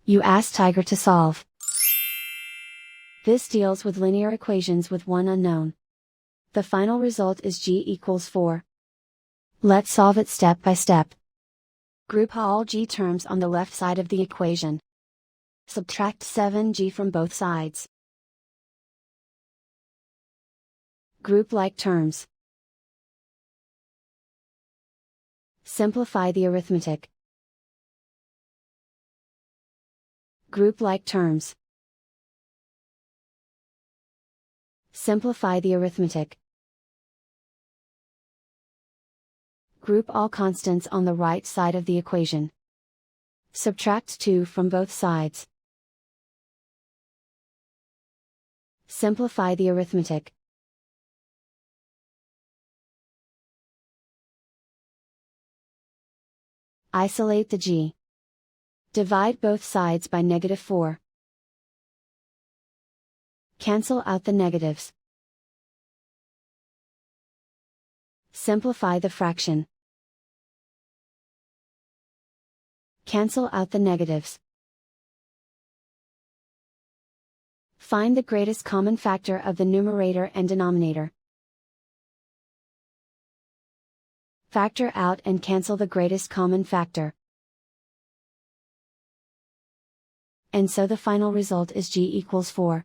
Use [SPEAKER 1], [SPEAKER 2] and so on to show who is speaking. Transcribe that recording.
[SPEAKER 1] You ask Tiger to solve. This deals with linear equations with one unknown. The final result is g equals 4. Let's solve it step by step. Group all g terms on the left side of the equation. Subtract 7g from both sides. Group like terms. Simplify the arithmetic. Group like terms. Simplify the arithmetic. Group all constants on the right side of the equation. Subtract 2 from both sides. Simplify the arithmetic. Isolate the g. Divide both sides by -4. Cancel out the negatives. Simplify the fraction. Cancel out the negatives. Find the greatest common factor of the numerator and denominator. Factor out and cancel the greatest common factor. And so the final result is g equals 4.